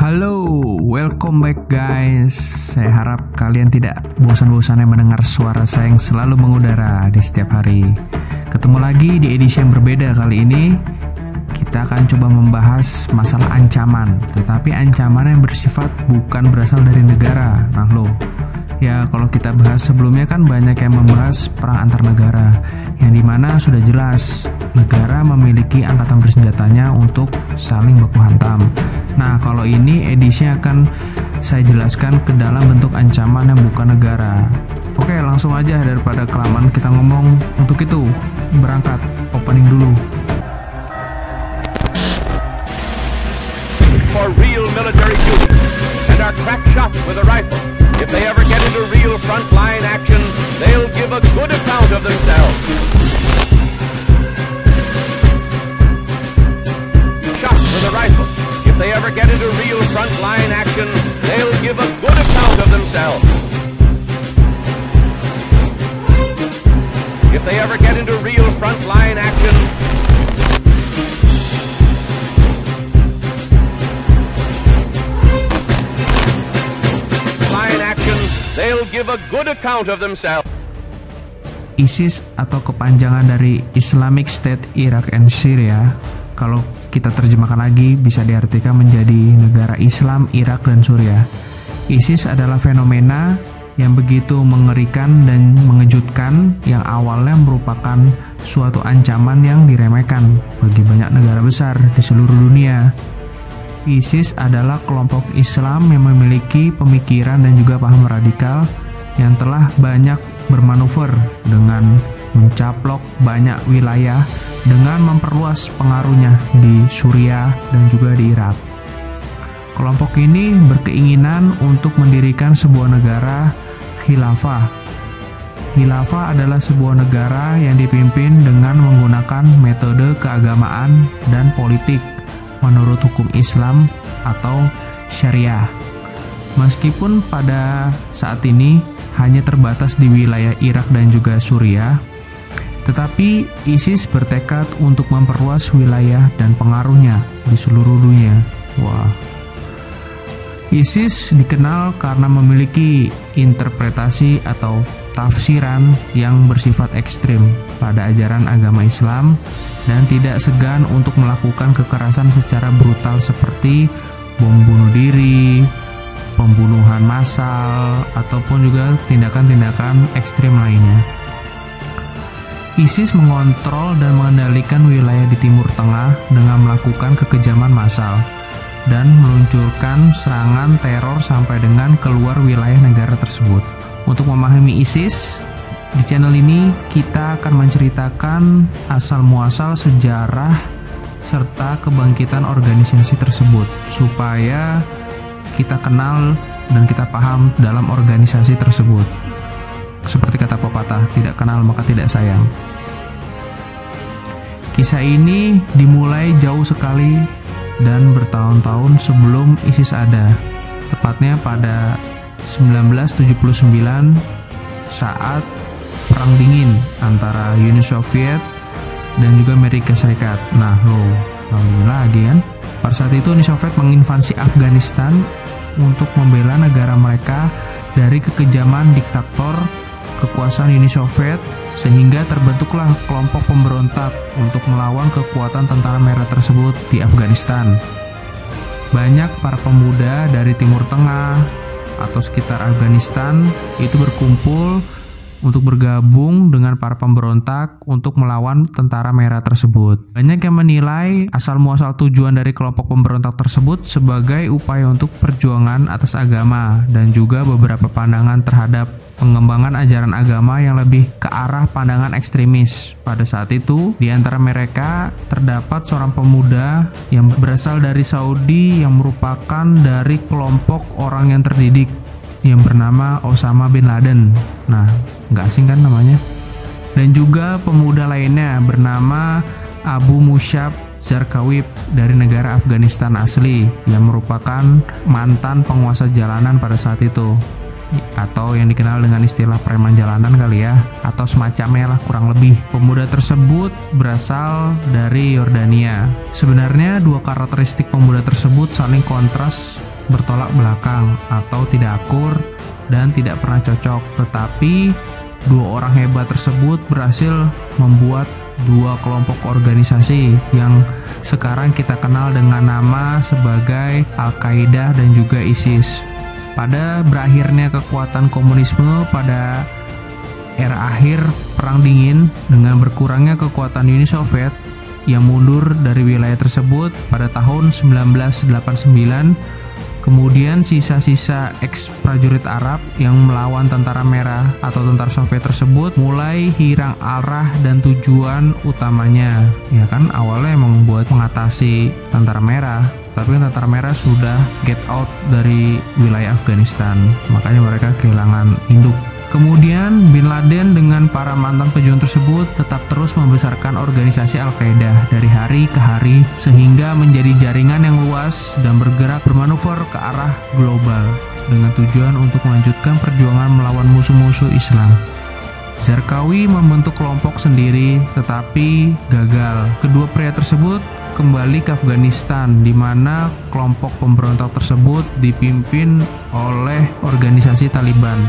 Halo, welcome back guys. Saya harap kalian tidak bosan-bosannya mendengar suara saya yang selalu mengudara di setiap hari. Ketemu lagi di edisi yang berbeda kali ini. Kita akan coba membahas masalah ancaman, tetapi ancaman yang bersifat bukan berasal dari negara. Nah lo, ya kalau kita bahas sebelumnya kan banyak yang membahas perang antar negara, yang dimana sudah jelas negara memiliki angkatan bersenjatanya untuk saling baku hantam. Nah kalau ini edisinya akan saya jelaskan ke dalam bentuk ancaman yang bukan negara. Oke, langsung aja daripada kelamaan kita ngomong. Untuk itu berangkat opening dulu. For real military duty and are crack shots with a rifle. If they ever get into real frontline action, they'll give a good account of themselves. Shots with a rifle. If they ever get into real frontline action, they'll give a good account of themselves. If they ever get into real frontline action, they'll give a good account of themselves. ISIS atau kepanjangan dari Islamic State Iraq and Syria, kalau kita terjemahkan lagi bisa diartikan menjadi negara Islam Irak dan Suriah. ISIS adalah fenomena yang begitu mengerikan dan mengejutkan yang awalnya merupakan suatu ancaman yang diremehkan bagi banyak negara besar di seluruh dunia. ISIS adalah kelompok Islam yang memiliki pemikiran dan juga paham radikal yang telah banyak bermanuver dengan mencaplok banyak wilayah dengan memperluas pengaruhnya di Suriah dan juga di Irak. Kelompok ini berkeinginan untuk mendirikan sebuah negara khilafah. Khilafah adalah sebuah negara yang dipimpin dengan menggunakan metode keagamaan dan politik menurut hukum Islam atau Syariah. Meskipun pada saat ini hanya terbatas di wilayah Irak dan juga Suriah, tetapi ISIS bertekad untuk memperluas wilayah dan pengaruhnya di seluruh dunia. Wah. ISIS dikenal karena memiliki interpretasi atau tafsiran yang bersifat ekstrim pada ajaran agama Islam dan tidak segan untuk melakukan kekerasan secara brutal seperti bom bunuh diri, pembunuhan massal, ataupun juga tindakan-tindakan ekstrim lainnya. ISIS mengontrol dan mengendalikan wilayah di Timur Tengah dengan melakukan kekejaman massal dan meluncurkan serangan teror sampai dengan keluar wilayah negara tersebut. Untuk memahami ISIS, di channel ini kita akan menceritakan asal-muasal sejarah serta kebangkitan organisasi tersebut supaya kita kenal dan kita paham dalam organisasi tersebut. Seperti kata pepatah, tidak kenal maka tidak sayang. Kisah ini dimulai jauh sekali dan bertahun-tahun sebelum ISIS ada, tepatnya pada 1979 saat Perang Dingin antara Uni Soviet dan juga Amerika Serikat. Nah lalu lagi kan, pada saat itu Uni Soviet menginvasi Afghanistan untuk membela negara mereka dari kekejaman diktator kekuasaan Uni Soviet, sehingga terbentuklah kelompok pemberontak untuk melawan kekuatan tentara merah tersebut di Afghanistan. Banyak para pemuda dari Timur Tengah atau sekitar Afghanistan itu berkumpul untuk bergabung dengan para pemberontak untuk melawan tentara merah tersebut. Banyak yang menilai asal-muasal tujuan dari kelompok pemberontak tersebut sebagai upaya untuk perjuangan atas agama dan juga beberapa pandangan terhadap pengembangan ajaran agama yang lebih ke arah pandangan ekstremis. Pada saat itu, di antara mereka terdapat seorang pemuda yang berasal dari Saudi yang merupakan dari kelompok orang yang terdidik yang bernama Osama bin Laden. Nah, nggak asing kan namanya? Dan juga pemuda lainnya bernama Abu Mushab Zarqawi dari negara Afghanistan asli yang merupakan mantan penguasa jalanan pada saat itu, atau yang dikenal dengan istilah preman jalanan kali ya, atau semacamnya lah kurang lebih. Pemuda tersebut berasal dari Yordania. Sebenarnya dua karakteristik pemuda tersebut saling kontras bertolak belakang atau tidak akur dan tidak pernah cocok. Tetapi dua orang hebat tersebut berhasil membuat dua kelompok organisasi yang sekarang kita kenal dengan nama sebagai Al-Qaeda dan juga ISIS. Pada berakhirnya kekuatan komunisme pada era akhir Perang Dingin dengan berkurangnya kekuatan Uni Soviet yang mundur dari wilayah tersebut pada tahun 1989, kemudian sisa-sisa ex-prajurit Arab yang melawan tentara merah atau tentara Soviet tersebut mulai hilang arah dan tujuan utamanya. Ya kan, awalnya emang buat mengatasi tentara merah, tapi tentara merah sudah get out dari wilayah Afghanistan, makanya mereka kehilangan induk. Kemudian Bin Laden dengan para mantan pejuang tersebut tetap terus membesarkan organisasi Al-Qaeda dari hari ke hari sehingga menjadi jaringan yang luas dan bergerak bermanuver ke arah global dengan tujuan untuk melanjutkan perjuangan melawan musuh-musuh Islam. Zarqawi membentuk kelompok sendiri tetapi gagal. Kedua pria tersebut kembali ke Afghanistan di mana kelompok pemberontak tersebut dipimpin oleh organisasi Taliban.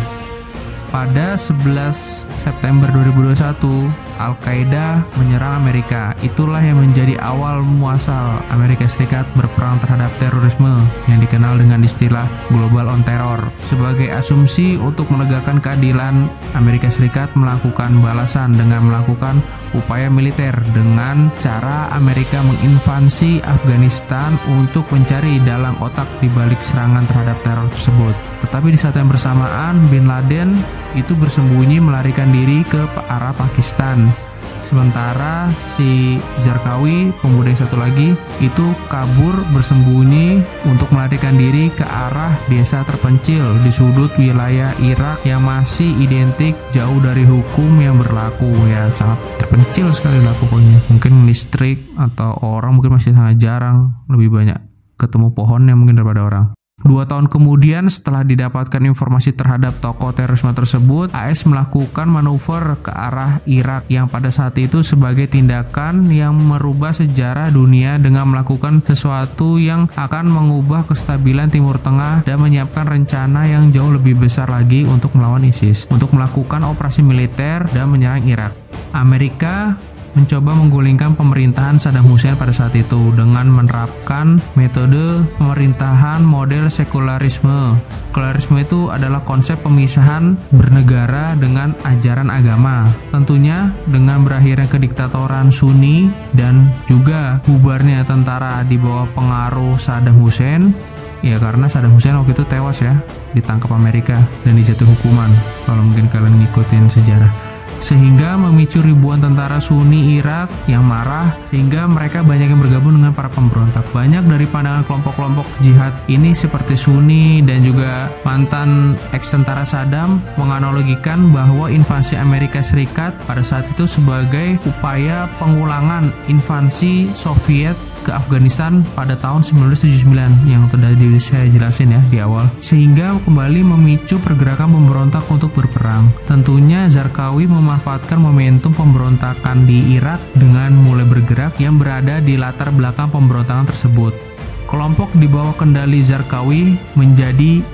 Pada 11 September 2021, Al-Qaeda menyerang Amerika. Itulah yang menjadi awal muasal Amerika Serikat berperang terhadap terorisme yang dikenal dengan istilah Global on Terror. Sebagai asumsi untuk menegakkan keadilan, Amerika Serikat melakukan balasan dengan melakukan upaya militer dengan cara Amerika menginvasi Afghanistan untuk mencari dalang otak di balik serangan terhadap teror tersebut. Tetapi di saat yang bersamaan, Bin Laden itu bersembunyi melarikan diri ke arah Pakistan. Sementara si Zarqawi, pemuda yang satu lagi, itu kabur bersembunyi untuk melarikan diri ke arah desa terpencil di sudut wilayah Irak yang masih identik jauh dari hukum yang berlaku. Ya, sangat terpencil sekali lah pokoknya. Mungkin listrik atau orang mungkin masih sangat jarang, lebih banyak ketemu pohonnya mungkin daripada orang. 2 tahun kemudian setelah didapatkan informasi terhadap tokoh terorisme tersebut, AS melakukan manuver ke arah Irak yang pada saat itu sebagai tindakan yang merubah sejarah dunia dengan melakukan sesuatu yang akan mengubah kestabilan Timur Tengah dan menyiapkan rencana yang jauh lebih besar lagi untuk melawan ISIS, untuk melakukan operasi militer dan menyerang Irak. Amerika mencoba menggulingkan pemerintahan Saddam Hussein pada saat itu dengan menerapkan metode pemerintahan model sekularisme. Sekularisme itu adalah konsep pemisahan bernegara dengan ajaran agama. Tentunya dengan berakhirnya kediktatoran Sunni dan juga bubarnya tentara di bawah pengaruh Saddam Hussein. Ya, karena Saddam Hussein waktu itu tewas ya, ditangkap Amerika dan dijatuhi hukuman, kalau mungkin kalian ngikutin sejarah. Sehingga memicu ribuan tentara Sunni Irak yang marah, sehingga mereka banyak yang bergabung dengan para pemberontak. Banyak dari pandangan kelompok-kelompok jihad ini seperti Sunni dan juga mantan ex-tentara Saddam menganalogikan bahwa invasi Amerika Serikat pada saat itu sebagai upaya pengulangan invasi Soviet ke Afghanistan pada tahun 1979 yang tadi saya jelasin ya di awal, sehingga kembali memicu pergerakan pemberontak untuk berperang. Tentunya Zarqawi memanfaatkan momentum pemberontakan di Irak dengan mulai bergerak yang berada di latar belakang pemberontakan tersebut. Kelompok di bawah kendali Zarqawi menjadi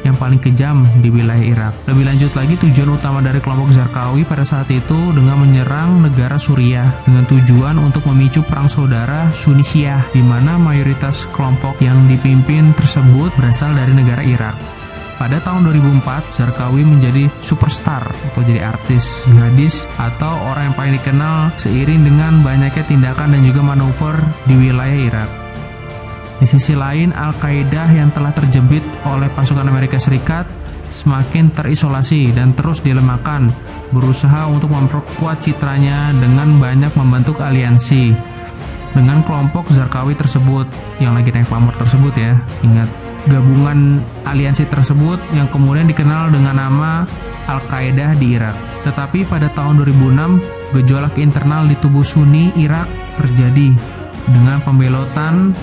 yang paling kejam di wilayah Irak. Lebih lanjut lagi, tujuan utama dari kelompok Zarqawi pada saat itu dengan menyerang negara Suriah dengan tujuan untuk memicu perang saudara Sunni Syiah, di mana mayoritas kelompok yang dipimpin tersebut berasal dari negara Irak. Pada tahun 2004, Zarqawi menjadi superstar atau jadi artis jihadis atau orang yang paling dikenal seiring dengan banyaknya tindakan dan juga manuver di wilayah Irak. Di sisi lain, Al-Qaeda yang telah terjepit oleh pasukan Amerika Serikat semakin terisolasi dan terus dilemahkan, berusaha untuk memperkuat citranya dengan banyak membentuk aliansi dengan kelompok Zarqawi tersebut yang lagi naik pamor tersebut ya. Ingat, gabungan aliansi tersebut yang kemudian dikenal dengan nama Al-Qaeda di Irak. Tetapi pada tahun 2006, gejolak internal di tubuh Sunni Irak terjadi dengan pembelotan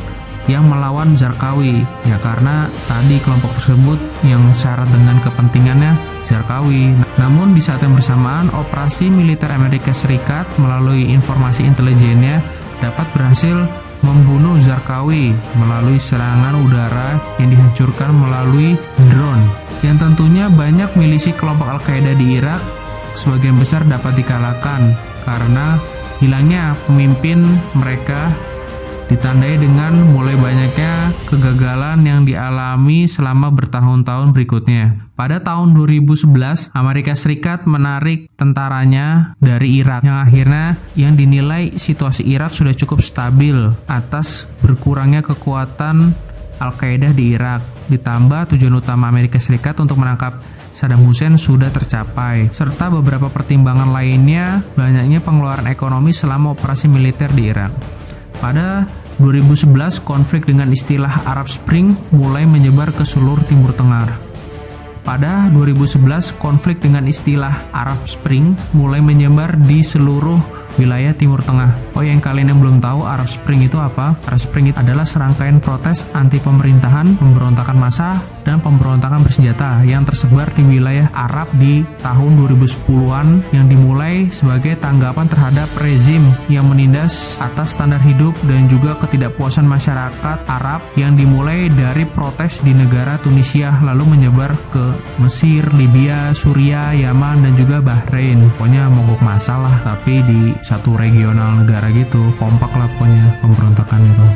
yang melawan Zarqawi, ya karena tadi kelompok tersebut yang syarat dengan kepentingannya Zarqawi. Namun di saat yang bersamaan, operasi militer Amerika Serikat melalui informasi intelijennya dapat berhasil membunuh Zarqawi melalui serangan udara yang dihancurkan melalui drone. Yang tentunya banyak milisi kelompok Al-Qaeda di Irak sebagian besar dapat dikalahkan karena hilangnya pemimpin mereka ditandai dengan mulai banyaknya kegagalan yang dialami selama bertahun-tahun berikutnya. Pada tahun 2011, Amerika Serikat menarik tentaranya dari Irak yang dinilai situasi Irak sudah cukup stabil atas berkurangnya kekuatan Al-Qaeda di Irak. Ditambah tujuan utama Amerika Serikat untuk menangkap Saddam Hussein sudah tercapai, serta beberapa pertimbangan lainnya, banyaknya pengeluaran ekonomi selama operasi militer di Irak. Pada 2011, konflik dengan istilah Arab Spring mulai menyebar ke seluruh Timur Tengah. Pada 2011, konflik dengan istilah Arab Spring mulai menyebar di seluruh wilayah Timur Tengah. Oh, yang kalian yang belum tahu, Arab Spring itu apa? Arab Spring itu adalah serangkaian protes anti pemerintahan, pemberontakan massa, dan pemberontakan bersenjata yang tersebar di wilayah Arab di tahun 2010-an yang dimulai sebagai tanggapan terhadap rezim yang menindas atas standar hidup dan juga ketidakpuasan masyarakat Arab yang dimulai dari protes di negara Tunisia lalu menyebar ke Mesir, Libya, Suriah, Yaman, dan juga Bahrain. Pokoknya mogok massa lah, tapi di satu regional negara gitu, kompak lah pokoknya pemberontakan itu.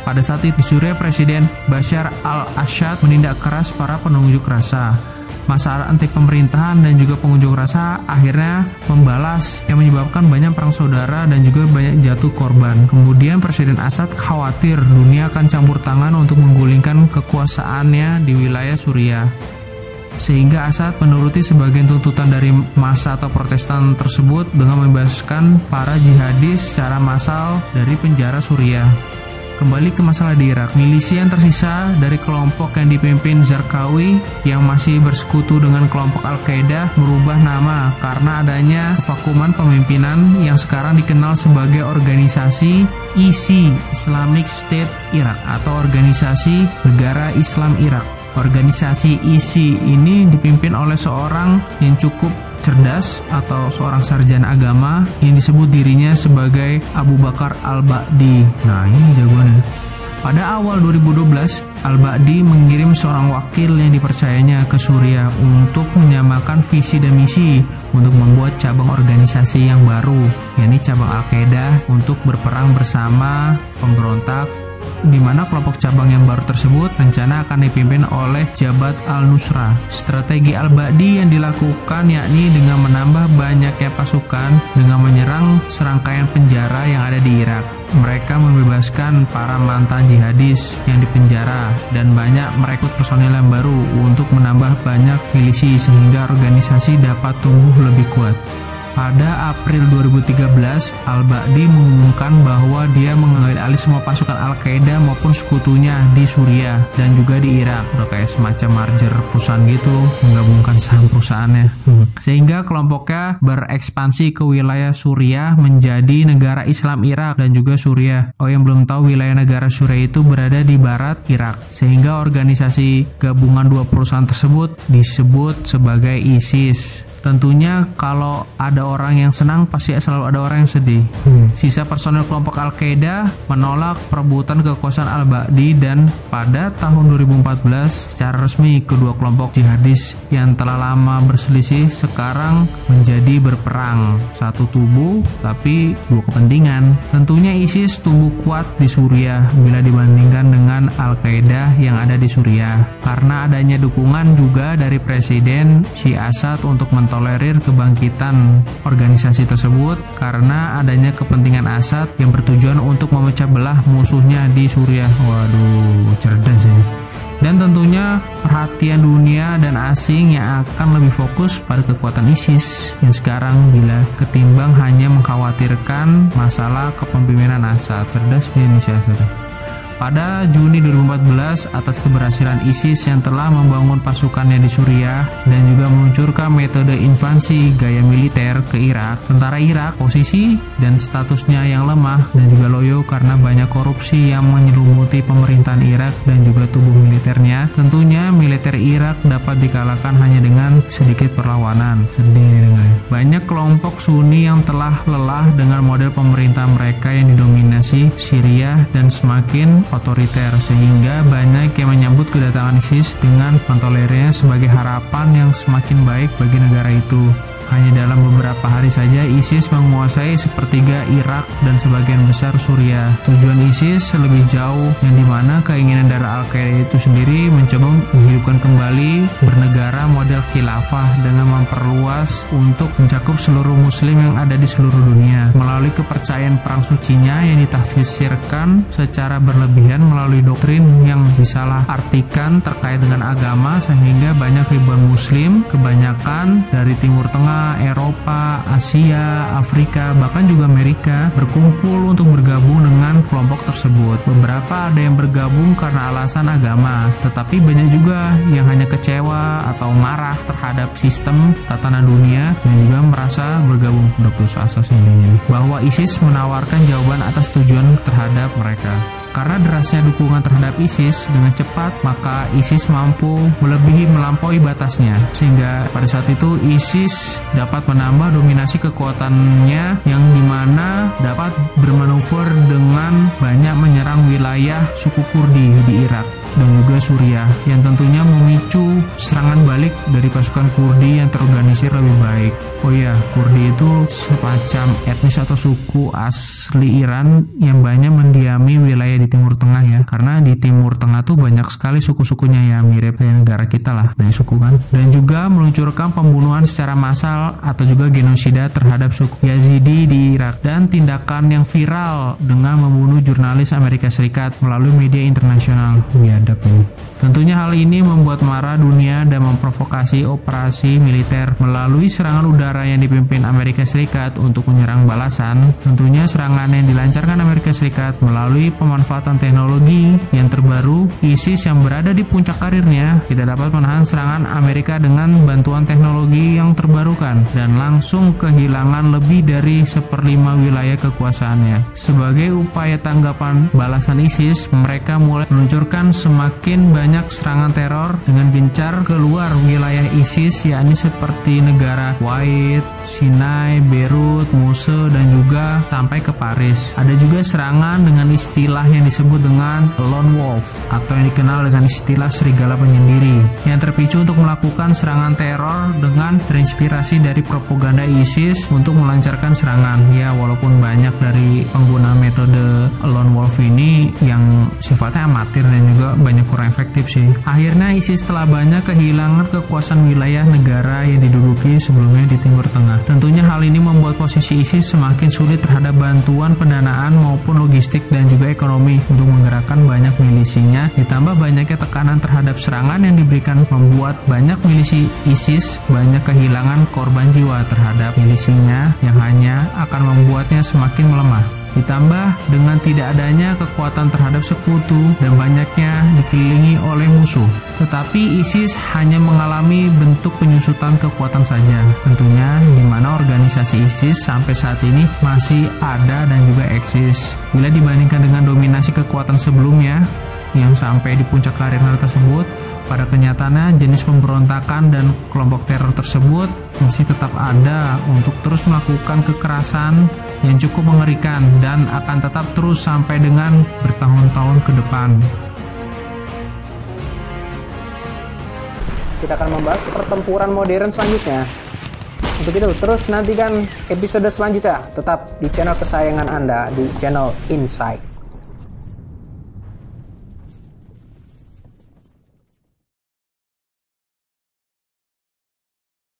Pada saat itu di Suriah, Presiden Bashar al-Assad menindak keras para pengunjuk rasa. Massa anti pemerintahan dan juga pengunjuk rasa akhirnya membalas yang menyebabkan banyak perang saudara dan juga banyak jatuh korban. Kemudian Presiden Assad khawatir dunia akan campur tangan untuk menggulingkan kekuasaannya di wilayah Suriah. Sehingga Assad menuruti sebagian tuntutan dari massa atau protestan tersebut dengan membebaskan para jihadis secara massal dari penjara Suriah. Kembali ke masalah di Irak, milisi yang tersisa dari kelompok yang dipimpin Zarqawi yang masih bersekutu dengan kelompok Al-Qaeda merubah nama karena adanya kevakuman pemimpinan yang sekarang dikenal sebagai organisasi ISI, Islamic State Iraq, atau Organisasi Negara Islam Irak. Organisasi ISI ini dipimpin oleh seorang yang cukup cerdas atau seorang sarjana agama yang disebut dirinya sebagai Abu Bakar al-Baghdadi. Nah, ini jagoannya. Pada awal 2012, al-Baghdadi mengirim seorang wakil yang dipercayanya ke Suriah untuk menyamakan visi dan misi untuk membuat cabang organisasi yang baru, yakni cabang Al-Qaeda, untuk berperang bersama pemberontak, di mana kelompok cabang yang baru tersebut rencana akan dipimpin oleh Jabhat al-Nusra. Strategi al-Baghdadi yang dilakukan yakni dengan menambah banyaknya pasukan dengan menyerang serangkaian penjara yang ada di Irak. Mereka membebaskan para mantan jihadis yang dipenjara dan banyak merekrut personil yang baru untuk menambah banyak milisi sehingga organisasi dapat tumbuh lebih kuat. Pada April 2013, al-Baghdadi mengumumkan bahwa dia mengambil alih semua pasukan Al-Qaeda maupun sekutunya di Suriah dan juga di Irak. Udah kayak semacam merger perusahaan gitu, menggabungkan saham perusahaannya. Sehingga kelompoknya berekspansi ke wilayah Suriah menjadi negara Islam Irak dan juga Suriah. Oh, yang belum tahu, wilayah negara Suriah itu berada di barat Irak. Sehingga organisasi gabungan dua perusahaan tersebut disebut sebagai ISIS. Tentunya kalau ada orang yang senang pasti selalu ada orang yang sedih. Sisa personel kelompok Al-Qaeda menolak perebutan kekuasaan al-Baghdadi dan pada tahun 2014 secara resmi kedua kelompok jihadis yang telah lama berselisih sekarang menjadi berperang. Satu tubuh tapi dua kepentingan. Tentunya ISIS tumbuh kuat di Suriah bila dibandingkan dengan Al-Qaeda yang ada di Suriah karena adanya dukungan juga dari Presiden Assad untuk tolerir kebangkitan organisasi tersebut karena adanya kepentingan Assad yang bertujuan untuk memecah belah musuhnya di Suriah. Waduh, cerdas ya. Dan tentunya perhatian dunia dan asing yang akan lebih fokus pada kekuatan ISIS yang sekarang bila ketimbang hanya mengkhawatirkan masalah kepemimpinan Assad. Cerdas ya Indonesia. Pada Juni 2014, atas keberhasilan ISIS yang telah membangun pasukannya di Suriah dan juga meluncurkan metode invasi gaya militer ke Irak, tentara Irak posisi dan statusnya yang lemah dan juga loyo karena banyak korupsi yang menyelumuti pemerintahan Irak dan juga tubuh militernya. Tentunya militer Irak dapat dikalahkan hanya dengan sedikit perlawanan. Sedih dengar. Banyak kelompok Sunni yang telah lelah dengan model pemerintah mereka yang didominasi Syria dan semakin otoriter, sehingga banyak yang menyambut kedatangan ISIS dengan mentolerirnya sebagai harapan yang semakin baik bagi negara itu. Hanya dalam beberapa hari saja ISIS menguasai sepertiga Irak dan sebagian besar Suriah. Tujuan ISIS lebih jauh, yang dimana keinginan dari Al-Qaeda itu sendiri mencoba menghidupkan kembali bernegara model khilafah dengan memperluas untuk mencakup seluruh muslim yang ada di seluruh dunia melalui kepercayaan perang sucinya yang ditafsirkan secara berlebihan melalui doktrin yang disalah artikan terkait dengan agama, sehingga banyak ribuan muslim, kebanyakan dari Timur Tengah, Eropa, Asia, Afrika, bahkan juga Amerika berkumpul untuk bergabung dengan kelompok tersebut. Beberapa ada yang bergabung karena alasan agama, tetapi banyak juga yang hanya kecewa atau marah terhadap sistem tatanan dunia dan juga merasa bergabung. Udah putus asa sih bahwa ISIS menawarkan jawaban atas tujuan terhadap mereka. Karena derasnya dukungan terhadap ISIS dengan cepat, maka ISIS mampu melampaui batasnya, sehingga pada saat itu ISIS dapat menambah dominasi kekuatannya yang dimana dapat bermanuver dengan banyak menyerang wilayah suku Kurdi di Irak dan juga Suriah, yang tentunya memicu serangan balik dari pasukan Kurdi yang terorganisir lebih baik. Oh iya, Kurdi itu semacam etnis atau suku asli Iran yang banyak mendiami wilayah di Timur Tengah ya, karena di Timur Tengah tuh banyak sekali suku-sukunya ya, mirip kayak negara kita lah, banyak suku kan. Dan juga meluncurkan pembunuhan secara massal atau juga genosida terhadap suku Yazidi di Irak, dan tindakan yang viral dengan membunuh jurnalis Amerika Serikat melalui media internasional. Tentunya hal ini membuat marah dunia dan memprovokasi operasi militer melalui serangan udara yang dipimpin Amerika Serikat untuk menyerang balasan. Tentunya serangan yang dilancarkan Amerika Serikat melalui pemanfaatan teknologi yang terbaru. ISIS yang berada di puncak karirnya tidak dapat menahan serangan Amerika dengan bantuan teknologi yang terbarukan dan langsung kehilangan lebih dari 1/5 wilayah kekuasaannya. Sebagai upaya tanggapan balasan ISIS, mereka mulai meluncurkan semakin banyak serangan teror dengan gencar keluar wilayah ISIS, yakni seperti negara Kuwait, Sinai, Beirut, Mosul, dan juga sampai ke Paris. Ada juga serangan dengan istilah yang disebut dengan lone wolf atau yang dikenal dengan istilah serigala penyendiri, yang terpicu untuk melakukan serangan teror dengan terinspirasi dari propaganda ISIS untuk melancarkan serangan. Ya, walaupun banyak dari pengguna metode lone wolf ini yang sifatnya amatir dan juga banyak kurang efektif sih. Akhirnya ISIS telah banyak kehilangan kekuasaan wilayah negara yang diduduki sebelumnya di Timur Tengah. Tentunya hal ini membuat posisi ISIS semakin sulit terhadap bantuan pendanaan maupun logistik dan juga ekonomi untuk menggerakkan banyak milisinya. Ditambah banyaknya tekanan terhadap serangan yang diberikan membuat banyak milisi ISIS banyak kehilangan korban jiwa terhadap milisinya yang hanya akan membuatnya semakin melemah. Ditambah dengan tidak adanya kekuatan terhadap sekutu dan banyaknya dikelilingi oleh musuh. Tetapi ISIS hanya mengalami bentuk penyusutan kekuatan saja. Tentunya di mana organisasi ISIS sampai saat ini masih ada dan juga eksis. Bila dibandingkan dengan dominasi kekuatan sebelumnya yang sampai di puncak karirnya tersebut, pada kenyataannya jenis pemberontakan dan kelompok teror tersebut masih tetap ada untuk terus melakukan kekerasan yang cukup mengerikan dan akan tetap terus sampai dengan bertahun-tahun ke depan. Kita akan membahas pertempuran modern selanjutnya. Untuk itu, terus nantikan episode selanjutnya tetap di channel kesayangan Anda, di channel Insight.